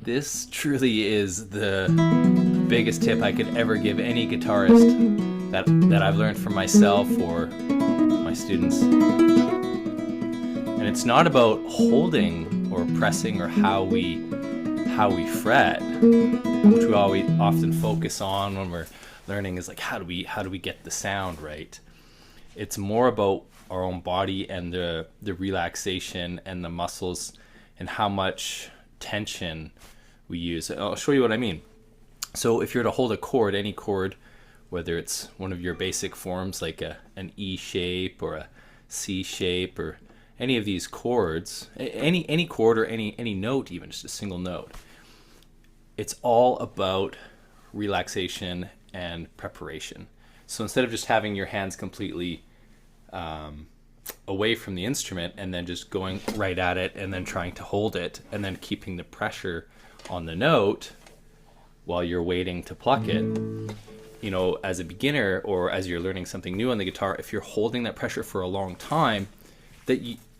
This truly is the biggest tip I could ever give any guitarist that I've learned from myself or my students. And it's not about holding or pressing or how we fret, which we always often focus on when we're learning, is like how do we get the sound right. It's more about our own body and the relaxation and the muscles and how much tension we use. I'll show you what I mean. So if you're to hold a chord, any chord, whether it's one of your basic forms like an E shape or a C shape or any of these chords, any chord or any note, even just a single note, it's all about relaxation and preparation. So instead of just having your hands completely away from the instrument and then just going right at it and then trying to hold it and then keeping the pressure on the note while you're waiting to pluck it, you know, as a beginner or as you're learning something new on the guitar, if you're holding that pressure for a long time,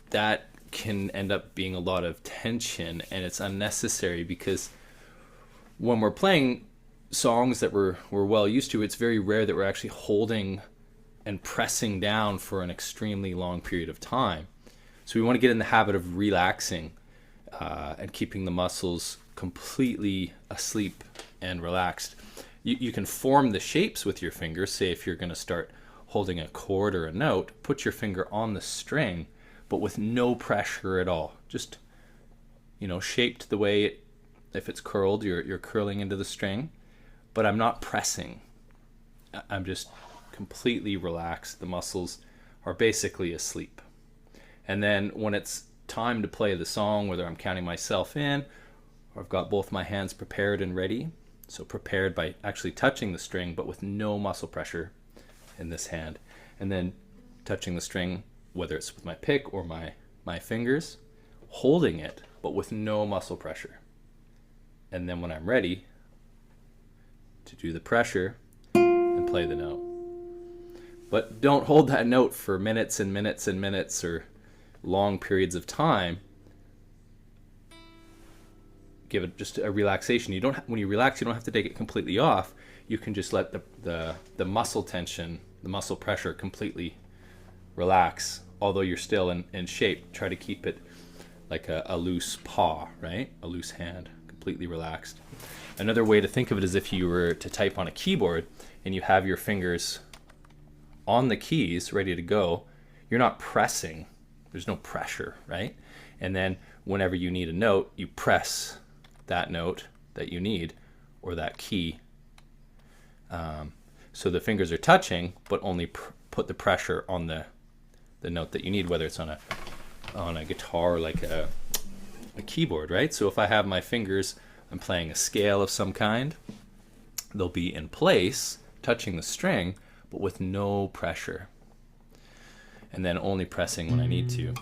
that can end up being a lot of tension, and it's unnecessary, because when we're playing songs that we're well used to, it's very rare that we're actually holding and pressing down for an extremely long period of time. So we want to get in the habit of relaxing and keeping the muscles completely asleep and relaxed. You can form the shapes with your fingers. Say if you're going to start holding a chord or a note, put your finger on the string, but with no pressure at all. Just, you know, shaped the way if it's curled, you're curling into the string, but I'm not pressing. I'm just completely relaxed. The muscles are basically asleep. And then when it's time to play the song, whether I'm counting myself in or I've got both my hands prepared and ready, so prepared by actually touching the string but with no muscle pressure in this hand, and then touching the string, whether it's with my pick or my fingers, holding it but with no muscle pressure. And then when I'm ready to do the pressure and play the note. But don't hold that note for minutes and minutes and minutes or long periods of time. Give it just a relaxation. When you relax, you don't have to take it completely off. You can just let the muscle tension, the muscle pressure completely relax, although you're still in shape. Try to keep it like a loose paw, right? A loose hand, completely relaxed. Another way to think of it is if you were to type on a keyboard and you have your fingers on the keys ready to go, you're not pressing. There's no pressure, right? And then whenever you need a note, you press that note that you need or that key. So the fingers are touching, but only put the pressure on the note that you need, whether it's on a guitar or like a keyboard, right? So if I have my fingers, I'm playing a scale of some kind, they'll be in place, touching the string, but with no pressure. And then only pressing when I need to.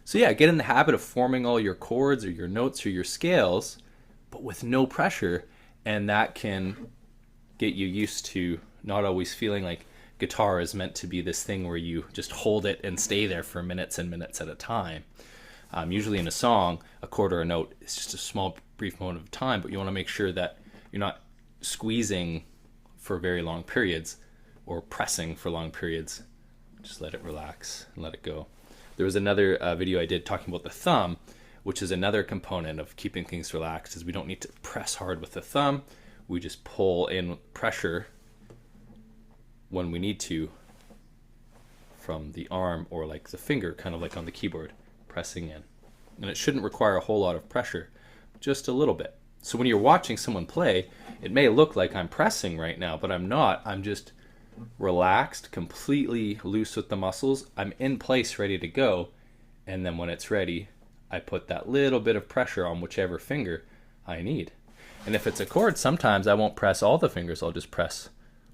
So yeah, get in the habit of forming all your chords or your notes or your scales, but with no pressure, and that can get you used to not always feeling like guitar is meant to be this thing where you just hold it and stay there for minutes and minutes at a time. Usually in a song, a chord or a note is just a small, brief moment of time, but you want to make sure that you're not squeezing for very long periods or pressing for long periods. Just let it relax and let it go. There was another video I did talking about the thumb, which is another component of keeping things relaxed, is we don't need to press hard with the thumb. We just pull in pressure when we need to from the arm or like the finger, kind of like on the keyboard, pressing in. And it shouldn't require a whole lot of pressure, just a little bit. So when you're watching someone play, it may look like I'm pressing right now, but I'm not. I'm just relaxed, completely loose with the muscles. I'm in place, ready to go. And then when it's ready, I put that little bit of pressure on whichever finger I need. And if it's a chord, sometimes I won't press all the fingers. I'll just press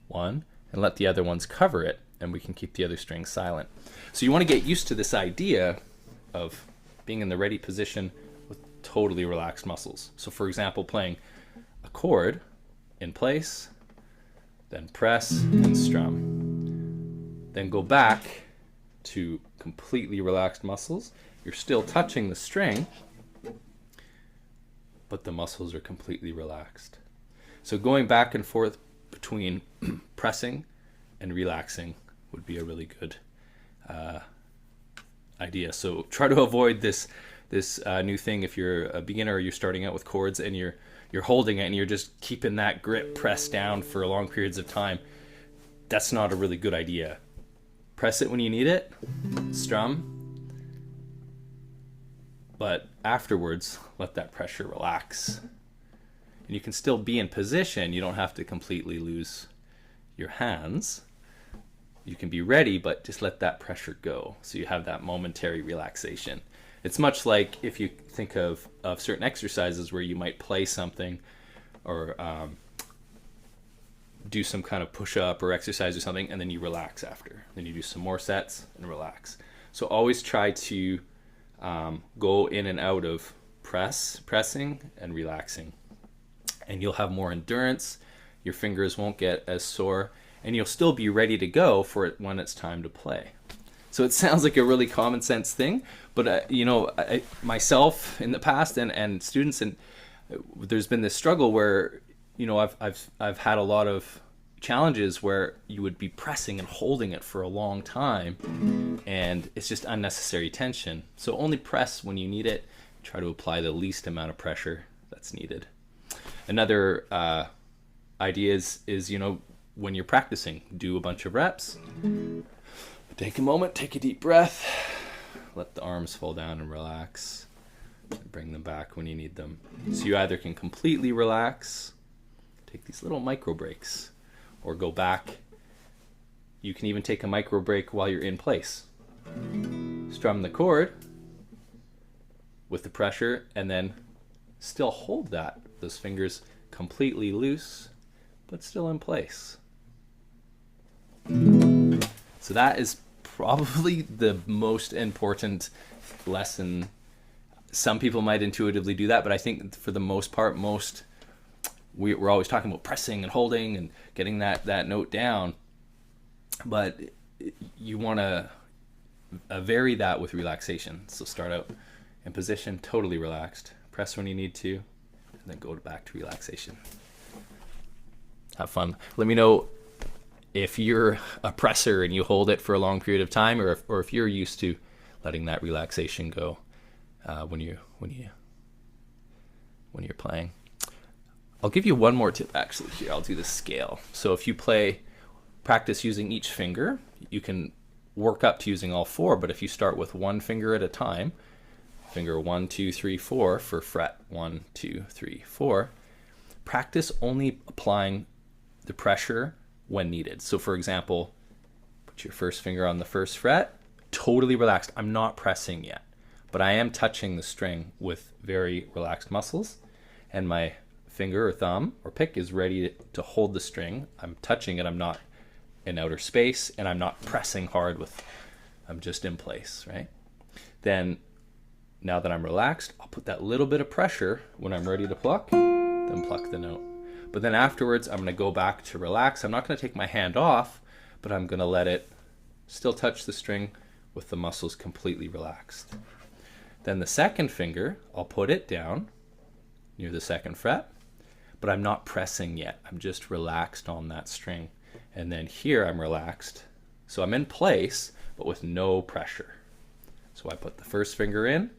one and let the other ones cover it, and we can keep the other strings silent. So you want to get used to this idea of being in the ready position with totally relaxed muscles. So for example, playing a chord in place, then press and strum. Then go back to completely relaxed muscles. You're still touching the string, but the muscles are completely relaxed. So going back and forth between pressing and relaxing would be a really good idea. So try to avoid this new thing if you're a beginner or you're starting out with chords and you're holding it and you're just keeping that grip pressed down for long periods of time. That's not a really good idea. Press it when you need it, strum, but afterwards let that pressure relax. And you can still be in position. You don't have to completely lose your hands. You can be ready, but just let that pressure go so you have that momentary relaxation. It's much like if you think of certain exercises where you might play something or do some kind of push-up or exercise or something, and then you relax after. Then you do some more sets and relax. So always try to go in and out of pressing and relaxing. And you'll have more endurance, your fingers won't get as sore, and you'll still be ready to go for it when it's time to play. So it sounds like a really common sense thing, but I myself in the past and students, and there's been this struggle where I've had a lot of challenges where you would be pressing and holding it for a long time, and it's just unnecessary tension. So only press when you need it. Try to apply the least amount of pressure that's needed. Another idea is when you're practicing, do a bunch of reps. Take a moment, take a deep breath, let the arms fall down and relax, and bring them back when you need them. So you either can completely relax, take these little micro breaks, or go back. You can even take a micro break while you're in place. Strum the chord with the pressure, and then still hold those fingers completely loose, but still in place. So that is probably the most important lesson. Some people might intuitively do that, but I think for the most part, we're always talking about pressing and holding and getting that note down. But you want to vary that with relaxation. So start out in position, totally relaxed. Press when you need to, and then go back to relaxation. Have fun. Let me know if you're a presser and you hold it for a long period of time, or if you're used to letting that relaxation go when you're playing. I'll give you one more tip actually here. I'll do the scale. So if you practice using each finger, you can work up to using all four, but if you start with one finger at a time, finger 1, 2, 3, 4 for fret 1, 2, 3, 4, practice only applying the pressure when needed. So for example, put your first finger on the first fret, totally relaxed. I'm not pressing yet, but I am touching the string with very relaxed muscles, and my finger or thumb or pick is ready to hold the string. I'm touching it, I'm not in outer space, and I'm not pressing hard I'm just in place, right? Then now that I'm relaxed, I'll put that little bit of pressure when I'm ready to pluck, then pluck the note. But then afterwards, I'm going to go back to relax. I'm not going to take my hand off, but I'm going to let it still touch the string with the muscles completely relaxed. Then the second finger, I'll put it down near the second fret, but I'm not pressing yet. I'm just relaxed on that string. And then here I'm relaxed. So I'm in place, but with no pressure. So I put the first finger in,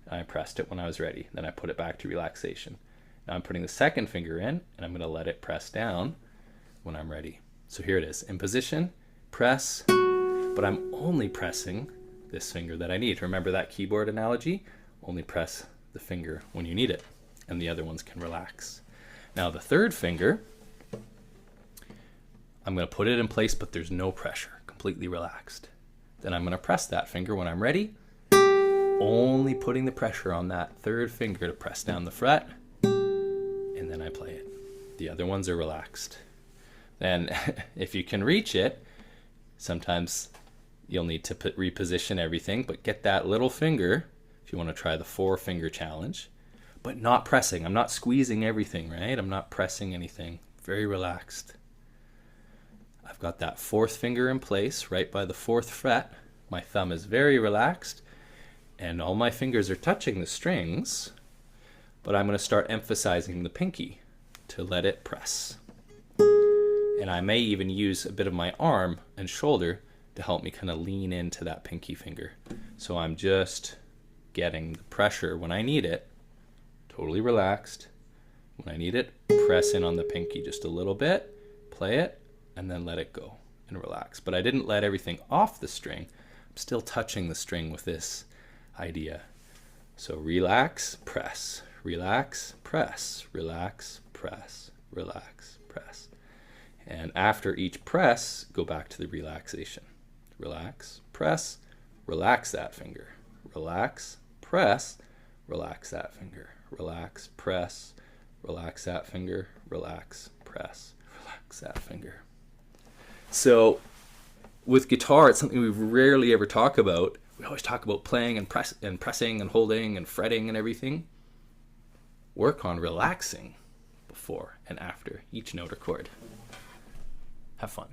and I pressed it when I was ready. Then I put it back to relaxation. Now I'm putting the second finger in, and I'm going to let it press down when I'm ready. So here it is. In position, press, but I'm only pressing this finger that I need. Remember that keyboard analogy? Only press the finger when you need it, and the other ones can relax. Now the third finger, I'm going to put it in place, but there's no pressure, completely relaxed. Then I'm going to press that finger when I'm ready, only putting the pressure on that third finger to press down the fret, and then I play it. The other ones are relaxed. Then if you can reach it, sometimes you'll need to reposition everything, but get that little finger if you want to try the 4-finger challenge, but not pressing. I'm not squeezing everything, right? I'm not pressing anything. Very relaxed. I've got that 4th finger in place right by the 4th fret. My thumb is very relaxed, and all my fingers are touching the strings, but I'm going to start emphasizing the pinky to let it press. And I may even use a bit of my arm and shoulder to help me kind of lean into that pinky finger. So I'm just getting the pressure when I need it, totally relaxed. When I need it, press in on the pinky just a little bit, play it, and then let it go and relax. But I didn't let everything off the string. I'm still touching the string with this idea. So relax, press, relax, press, relax, press, relax, press. And after each press, go back to the relaxation. Relax, press, relax that finger. Relax, press, relax that finger. Relax, press, relax that finger. Relax, press, relax that finger. So with guitar, it's something we rarely ever talk about. We always talk about playing and pressing and holding and fretting and everything. Work on relaxing before and after each note or chord. Have fun.